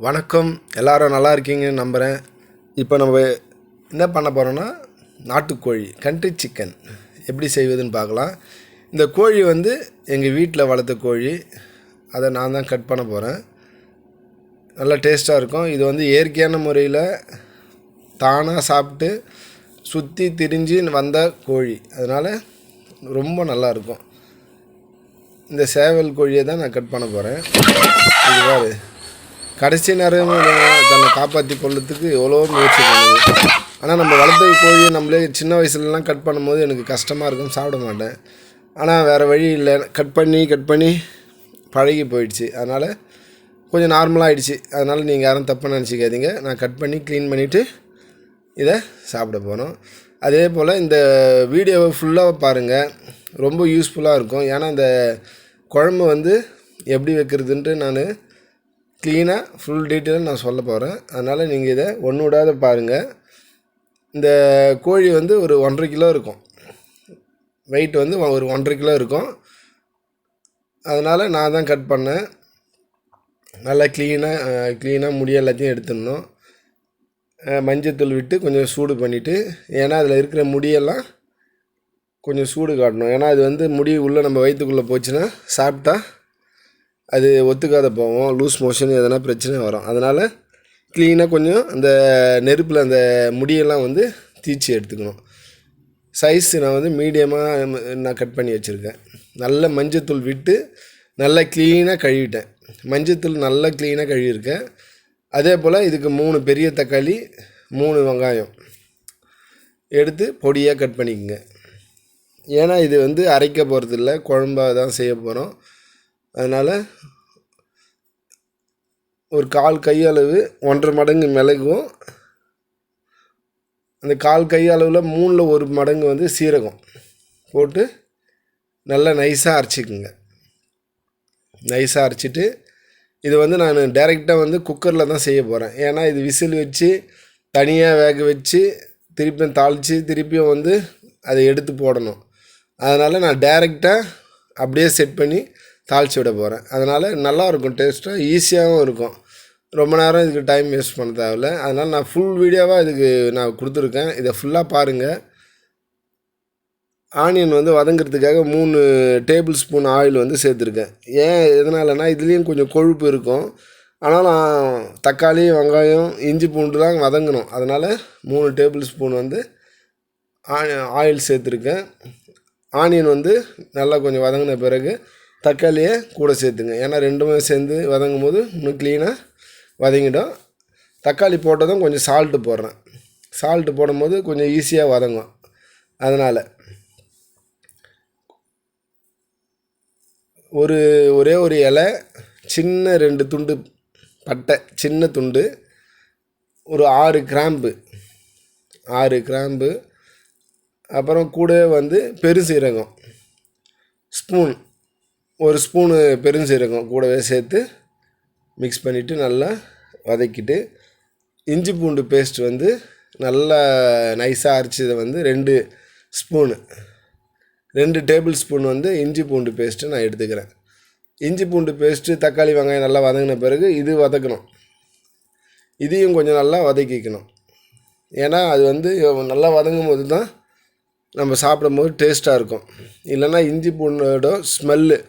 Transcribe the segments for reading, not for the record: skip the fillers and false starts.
வணக்கம், எல்லாரும் நல்லா இருக்கீங்கன்னு நம்புகிறேன். இப்போ நம்ம என்ன பண்ண போகிறோன்னா, நாட்டுக்கோழி கண்ட்ரி சிக்கன் எப்படி செய்வதுன்னு பார்க்கலாம். இந்த கோழி வந்து எங்கள் வீட்டில் வளர்த்த கோழி. அதை நான் தான் கட் பண்ண போகிறேன். நல்லா டேஸ்ட்டாக இருக்கும். இது வந்து இயற்கையான முறையில் தானாக சாப்பிட்டு சுற்றி திரிஞ்சு வந்த கோழி, அதனால் ரொம்ப நல்லாயிருக்கும். இந்த சேவல் கோழியை தான் நான் கட் பண்ண போகிறேன். இது பாரு, கடைசி நேரம் தன்னை காப்பாற்றி கொள்றதுக்கு எவ்வளோ முயற்சி பண்ணுது. ஆனால் நம்ம வளர்த்த கோழியை நம்மளே சின்ன வயசுலலாம் கட் பண்ணும்போது எனக்கு கஷ்டமாக இருக்கும், சாப்பிட மாட்டேன். ஆனால் வேறு வழி இல்லை, கட் பண்ணி பழகி போயிடுச்சு. அதனால் கொஞ்சம் நார்மலாக ஆகிடுச்சு. அதனால் நீங்கள் யாரும் தப்பாக நினச்சிக்காதீங்க. நான் கட் பண்ணி க்ளீன் பண்ணிவிட்டு இதை சாப்பிட போகிறோம். அதே போல் இந்த வீடியோவை ஃபுல்லாக பாருங்கள், ரொம்ப யூஸ்ஃபுல்லாக இருக்கும். ஏன்னா இந்த குழம்பு வந்து எப்படி வைக்கிறதுன்ட்டு நான் க்ளீனாக ஃபுல் டீட்டெயிலாக நான் சொல்ல போகிறேன். அதனால் நீங்கள் இதை ஒன்று விடாத பாருங்கள். இந்த கோழி வந்து ஒரு 1.5 கிலோ இருக்கும், வெயிட் வந்து ஒரு 1.5 கிலோ இருக்கும். அதனால் நான் தான் கட் பண்ணேன். நல்லா க்ளீனாக முடி எல்லாத்தையும் எடுத்துடணும். மஞ்சத்தூள் விட்டு கொஞ்சம் சூடு பண்ணிவிட்டு, ஏன்னா அதில் இருக்கிற முடியெல்லாம் கொஞ்சம் சூடு காட்டணும். ஏன்னா அது வந்து முடி உள்ளே நம்ம வயிற்றுக்குள்ளே போச்சுன்னா சாப்பிட்டா அது ஒத்துக்காத போவோம், லூஸ் மோஷன் எதனா பிரச்சனை வரும். அதனால் க்ளீனாக கொஞ்சம் அந்த நெருப்பில் அந்த முடியெல்லாம் வந்து தீச்சி எடுத்துக்கணும். சைஸ் நான் வந்து மீடியமாக நான் கட் பண்ணி வச்சுருக்கேன். நல்ல மஞ்சத்தூள் விட்டு நல்லா க்ளீனாக கழுவிட்டேன். மஞ்சத்தூள் நல்லா க்ளீனாக கழுவியிருக்கேன். அதே போல் இதுக்கு 3 பெரிய தக்காளி, 3 வெங்காயம் எடுத்து பொடியாக கட் பண்ணிக்கோங்க. ஏன்னா இது வந்து அரைக்க போகிறதில்ல, குழம்பாக தான் செய்ய போகிறோம். அதனால் ஒரு 1/4 கையளவு 1.5 மடங்கு மிளகும், அந்த 1/4 கையளவில் 3ல் 1 மடங்கு வந்து சீரகம் போட்டு நல்லா நைஸாக அரைச்சிக்குங்க. நைஸாக அரைச்சிட்டு இது வந்து நான் டைரெக்டாக வந்து குக்கரில் தான் செய்ய போகிறேன். ஏன்னா இது விசில் வச்சு தனியாக வேக வச்சு திருப்பியும் தாளித்து திருப்பியும் வந்து அதை எடுத்து போடணும். அதனால் நான் டைரெக்டாக அப்படியே செட் பண்ணி தாளித்து விட போகிறேன். அதனால் நல்லாயிருக்கும், டேஸ்ட்டாக ஈஸியாகவும் இருக்கும். ரொம்ப நேரம் இதுக்கு டைம் வேஸ்ட் பண்ண தேவையில்ல. அதனால் நான் ஃபுல் வீடியோவாக இதுக்கு நான் கொடுத்துருக்கேன். இதை ஃபுல்லாக பாருங்கள். ஆனியன் வந்து வதங்கிறதுக்காக 3 டேபிள் ஸ்பூன் ஆயில் வந்து சேர்த்துருக்கேன். ஏன் எதனாலனா இதுலேயும் கொஞ்சம் கொழுப்பு இருக்கும். ஆனால் நான் தக்காளி, வெங்காயம், இஞ்சி பூண்டுலாம் வதங்கணும். அதனால் 3 டேபிள் ஸ்பூன் வந்து ஆயில் சேர்த்துருக்கேன். ஆனியன் வந்து நல்லா கொஞ்சம் வதங்கின பிறகு தக்காளியை கூட சேர்த்துங்க. ஏன்னா ரெண்டுமே சேர்ந்து வதங்கும் போது இன்னும் க்ளீனாக வதங்கிடும். தக்காளி போட்டதும் கொஞ்சம் சால்ட்டு போடுறேன். சால்ட்டு போடும்போது கொஞ்சம் ஈஸியாக வதங்கும். அதனால் ஒரே ஒரு இலை, சின்ன 2 துண்டு பட்டை, சின்ன துண்டு, ஒரு 6 கிராம்பு, அப்புறம் கூடவே வந்து பெருசீரகம் ஒரு ஸ்பூனு பெருஞ்சீரகம் கூடவே சேர்த்து மிக்ஸ் பண்ணிவிட்டு நல்லா வதக்கிட்டு, இஞ்சி பூண்டு பேஸ்ட் வந்து நல்லா நைஸாக அரைச்சதை வந்து 2 டேபிள் ஸ்பூன் வந்து இஞ்சி பூண்டு பேஸ்ட்டு நான் எடுத்துக்கிறேன். இஞ்சி பூண்டு பேஸ்ட்டு, தக்காளி, வெங்காயம் நல்லா வதங்கின பிறகு இது வதக்கணும். இதையும் கொஞ்சம் நல்லா வதக்கிக்கணும். ஏன்னா அது வந்து நல்லா வதங்கும் போது தான் நம்ம சாப்பிடும்போது டேஸ்ட்டாக இருக்கும். இல்லைன்னா இஞ்சி பூண்டோட ஸ்மெல்லு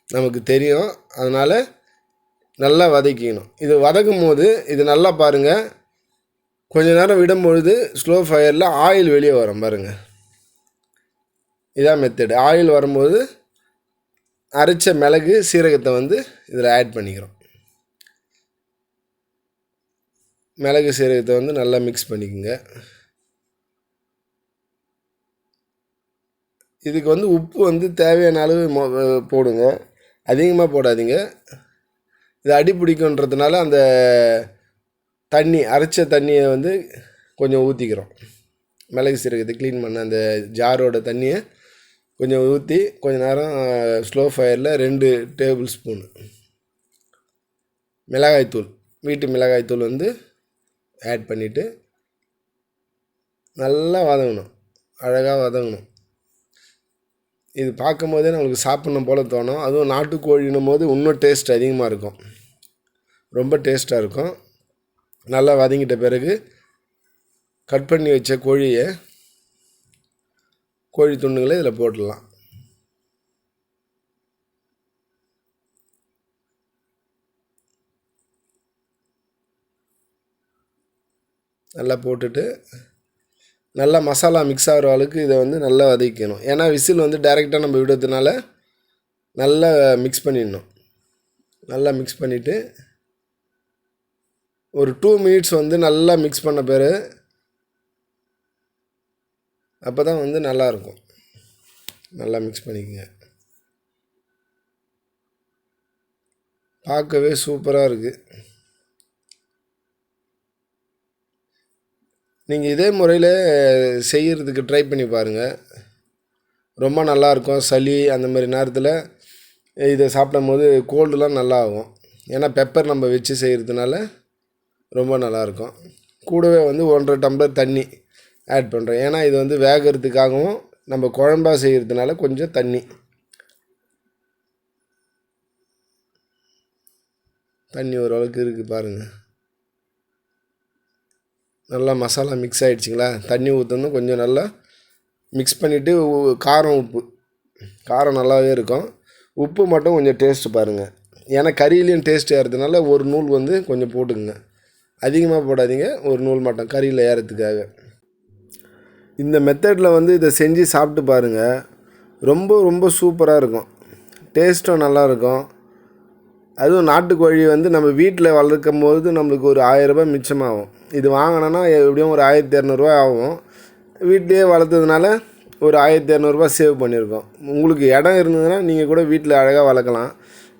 நமக்கு தெரியும். அதனால் நல்லா வதக்கிக்கணும். இது வதக்கும் போது இது நல்லா பாருங்கள், கொஞ்சம் நேரம் விடும்பொழுது ஸ்லோ ஃபயரில் ஆயில் வெளியே வரும் பாருங்கள். இதான் மெத்தடு. ஆயில் வரும்போது அரைச்ச மிளகு, சீரகத்தை வந்து இதில் ஆட் பண்ணிக்கிறோம். மிளகு, சீரகத்தை வந்து நல்லா மிக்ஸ் பண்ணிக்கோங்க. இதுக்கு வந்து உப்பு வந்து தேவையான அளவு போடுங்க, அதிகமாக போடாதீங்க. இது அடி பிடிக்குன்றதுனால அந்த அரைச்ச தண்ணியை வந்து கொஞ்சம் ஊற்றிக்கிறோம். மிளகு சீரகத்தை க்ளீன் பண்ண அந்த ஜாரோட தண்ணியை கொஞ்சம் ஊற்றி கொஞ்சம் நேரம் ஸ்லோ ஃபயரில் 2 டேபிள் ஸ்பூன் மிளகாய்த்தூள், வீட்டு மிளகாய்த்தூள் வந்து ஆட் பண்ணிவிட்டு நல்லா வதங்கணும், அழகாக வதங்கணும். இது பார்க்கும் போதே நம்மளுக்கு சாப்பிட்ணும் போல் தோணும். அதுவும் நாட்டுக்கோழின்னும் போது இன்னும் டேஸ்ட் அதிகமாக இருக்கும். ரொம்ப டேஸ்ட்டாக இருக்கும். நல்லா வதங்கிட்ட பிறகு கட் பண்ணி வச்ச கோழி துண்டுகளை இதில் போட்டுடலாம். நல்லா போட்டுட்டு நல்லா மசாலா மிக்ஸ் ஆகிற அளவுக்கு இதை வந்து நல்லா வதக்கணும். ஏன்னா விசில் வந்து டைரெக்டாக நம்ம விடுறதுனால நல்லா மிக்ஸ் பண்ணிடணும். நல்லா மிக்ஸ் பண்ணிவிட்டு ஒரு 2 மினிட்ஸ் வந்து நல்லா மிக்ஸ் பண்ண பிறகு அப்போ தான் வந்து நல்லாயிருக்கும். நல்லா மிக்ஸ் பண்ணிக்கோங்க. பார்க்கவே சூப்பராக இருக்குது. நீங்கள் இதே முறையில் செய்கிறதுக்கு ட்ரை பண்ணி பாருங்கள். ரொம்ப நல்லாயிருக்கும். சளி அந்த மாதிரி நேரத்தில் இதை சாப்பிடும் போது கோல்டுலாம் நல்லா ஆகும். ஏன்னா பெப்பர் நம்ம வச்சு செய்கிறதுனால ரொம்ப நல்லாயிருக்கும். கூடவே வந்து 1.5 டம்ளர் தண்ணி ஆட் பண்ணுறேன். ஏன்னா இது வந்து வேகிறதுக்காகவும் நம்ம குழம்பா செய்கிறதுனால கொஞ்சம் தண்ணி ஓரளவுக்கு இருக்குது பாருங்கள். நல்லா மசாலா மிக்ஸ் ஆகிடுச்சிங்களா? தண்ணி ஊற்றணும். கொஞ்சம் நல்லா மிக்ஸ் பண்ணிவிட்டு காரம் நல்லாவே இருக்கும். உப்பு மட்டும் கொஞ்சம் டேஸ்ட்டு பாருங்கள். ஏன்னா கறியிலையும் டேஸ்ட் ஏறதுனால ஒரு நூல் வந்து கொஞ்சம் போட்டுக்குங்க. அதிகமாக போடாதீங்க, ஒரு நூல் மட்டும் கறியில் ஏறத்துக்காக. இந்த மெத்தடில் வந்து இதை செஞ்சு சாப்பிட்டு பாருங்கள். ரொம்ப ரொம்ப சூப்பராக இருக்கும். டேஸ்ட்டும் நல்லாயிருக்கும். அதுவும் நாட்டுக்கோழி வந்து நம்ம வீட்டில் வளர்க்கும் போது நம்மளுக்கு ஒரு 1000 ரூபாய் மிச்சமாகும். இது வாங்கினோன்னா எப்படியும் ஒரு 1200 ஆகும். வீட்டிலேயே வளர்த்ததுனால ஒரு 1200 சேவ் பண்ணியிருக்கோம். உங்களுக்கு இடம் இருந்ததுன்னா நீங்கள் கூட வீட்டில் அழகாக வளர்க்கலாம்.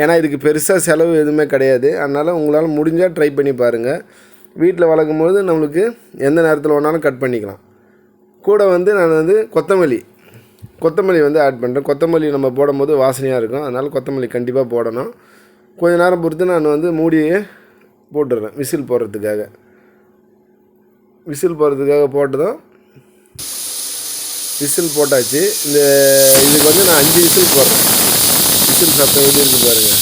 ஏன்னா இதுக்கு பெருசாக செலவு எதுவுமே கிடையாது. அதனால் உங்களால் முடிஞ்சால் ட்ரை பண்ணி பாருங்கள். வீட்டில் வளர்க்கும்போது நம்மளுக்கு எந்த நேரத்தில் வேணாலும் கட் பண்ணிக்கலாம். கூட வந்து நான் வந்து கொத்தமல்லி வந்து ஆட் பண்ணுறேன். கொத்தமல்லி நம்ம போடும்போது வாசனையாக இருக்கும். அதனால் கொத்தமல்லி கண்டிப்பாக போடணும். கொஞ்ச நேரம் பொறுத்து நான் வந்து மூடியே போட்டுடுறேன் விசில் போடுறதுக்காக. போட்டதும் விசில் போட்டாச்சு. இதுக்கு வந்து நான் 5 விசில் போடுறேன். விசில் சத்தம் எப்படி இருக்குது பாருங்கள்.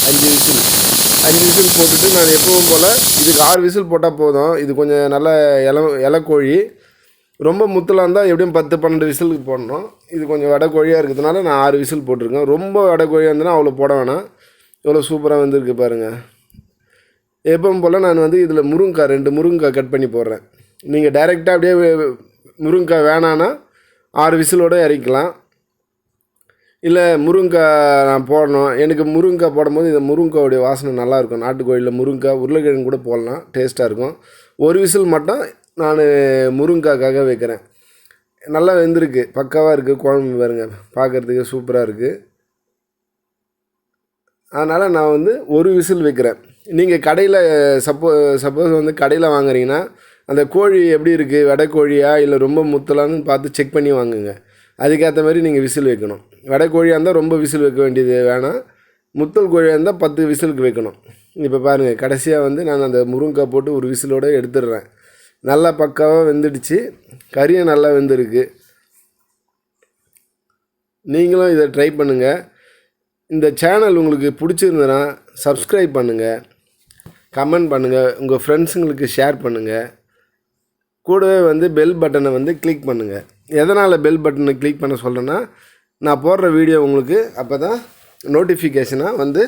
5 விசில் போட்டுட்டு நான் எப்பவும் போல் இதுக்கு 6 விசில் போட்டால் போதும். இது கொஞ்சம் நல்ல இலக்கோழி. ரொம்ப முத்தலாக இருந்தால் எப்படியும் 10-12 விசிலுக்கு போடணும். இது கொஞ்சம் வடக்கோழியாக இருக்கிறதுனால நான் 6 விசில் போட்டிருக்கேன். ரொம்ப வடக்கோழியாக இருந்ததுன்னா அவ்வளோ போட வேணாம். எவ்வளோ சூப்பராக வந்திருக்கு பாருங்கள். எப்பவும் போல் நான் வந்து இதில் 2 முருங்கைக்காய் கட் பண்ணி போடுறேன். நீங்கள் டைரெக்டாக அப்படியே முருங்கைக்காய் வேணான்னா 6 விசிலோடு இறக்கலாம். இல்லை முருங்கைக்காய் நான் போடணும், எனக்கு முருங்கைக்காய் போடும்போது இந்த முருங்கைக்காவுடைய வாசனை நல்லாயிருக்கும். நாட்டுக்கோழியில் முருங்கைக்காய், உருளைக்கிழங்கு கூட போடலாம், டேஸ்ட்டாக இருக்கும். 1 விசில் மட்டும் நான் முருங்கைக்காக வைக்கிறேன். நல்லா வெந்திருக்கு, பக்காவாக இருக்குது. குழம்பு பாருங்க, பார்க்குறதுக்கு சூப்பராக இருக்குது. அதனால் நான் வந்து 1 விசில் வைக்கிறேன். நீங்கள் கடையில் சப்போஸ் வந்து கடையில் வாங்குறீங்கன்னா அந்த கோழி எப்படி இருக்குது, வெடைக்கோழியா இல்லை ரொம்ப முத்தலான்னு பார்த்து செக் பண்ணி வாங்குங்க. அதுக்கேற்ற மாதிரி நீங்கள் விசில் வைக்கணும். வெடைக்கோழியாக இருந்தால் ரொம்ப விசில் வைக்க வேண்டியது வேணாம். முத்தல் கோழியாக இருந்தால் 10 விசிலுக்கு வைக்கணும். இப்போ பாருங்கள், கடைசியாக வந்து நான் அந்த முருங்கைக்காய் போட்டு 1 விசிலோடு எடுத்துடுறேன். நல்லா பக்காவாக வெந்துடுச்சு. கறியும் நல்லா வெந்திருக்கு. நீங்களும் இதை ட்ரை பண்ணுங்கள். இந்த சேனல் உங்களுக்கு பிடிச்சிருந்ததுன்னா சப்ஸ்கிரைப் பண்ணுங்கள், கமெண்ட் பண்ணுங்கள், உங்கள் ஃப்ரெண்ட்ஸுங்களுக்கு ஷேர் பண்ணுங்கள். கூடவே வந்து பெல் பட்டனை வந்து கிளிக் பண்ணுங்கள். எதனால் பெல் பட்டனை கிளிக் பண்ண சொல்கிறேன்னா, நான் போடுற வீடியோ உங்களுக்கு அப்போ தான் நோட்டிஃபிகேஷனாக வந்து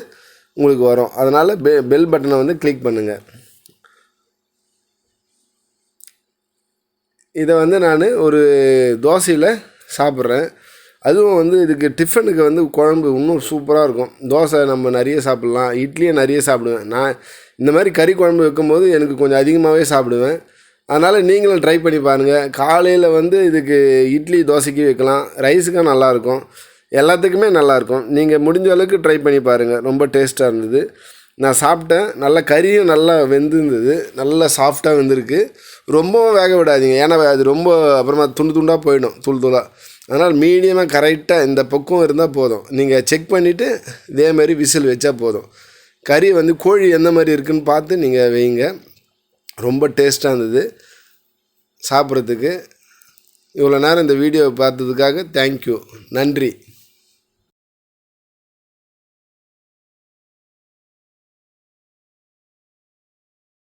உங்களுக்கு வரும். அதனால் பெல் பட்டனை வந்து கிளிக் பண்ணுங்கள். இதை வந்து நான் ஒரு தோசையில் சாப்பிட்றேன். அதுவும் வந்து இதுக்கு டிஃபனுக்கு வந்து குழம்பு இன்னும் சூப்பராக இருக்கும். தோசை நம்ம நிறைய சாப்பிட்லாம், இட்லியை நிறைய சாப்பிடுவேன். நான் இந்த மாதிரி கறி குழம்பு வைக்கும்போது எனக்கு கொஞ்சம் அதிகமாகவே சாப்பிடுவேன். அதனால் நீங்களும் ட்ரை பண்ணி பாருங்கள். காலையில் வந்து இதுக்கு இட்லி தோசைக்கு வைக்கலாம், ரைஸுக்கும் நல்லாயிருக்கும், எல்லாத்துக்குமே நல்லாயிருக்கும். நீங்கள் முடிஞ்ச அளவுக்கு ட்ரை பண்ணி பாருங்கள். ரொம்ப டேஸ்ட்டாக இருந்தது. நான் சாப்பிட்டேன். நல்லா கறியும் நல்லா வெந்திருந்தது, நல்லா சாஃப்டாக வெந்திருக்கு. ரொம்பவும் வேக விடாதீங்க, ஏன்னா அது ரொம்ப அப்புறமா துண்டாக போயிடும், தூளாக. அதனால் மீடியமாக கரெக்டாக இந்த பக்குவம் இருந்தால் போதும். நீங்கள் செக் பண்ணிவிட்டு இதேமாதிரி விசில் வச்சா போதும். கறி வந்து கோழி எந்த மாதிரி இருக்குதுன்னு பார்த்து நீங்கள் வைங்க. ரொம்ப டேஸ்ட்டாக இருந்தது சாப்பிட்றதுக்கு. இவ்வளோ நேரம் இந்த வீடியோவை பார்த்ததுக்காக தேங்க்யூ, நன்றி.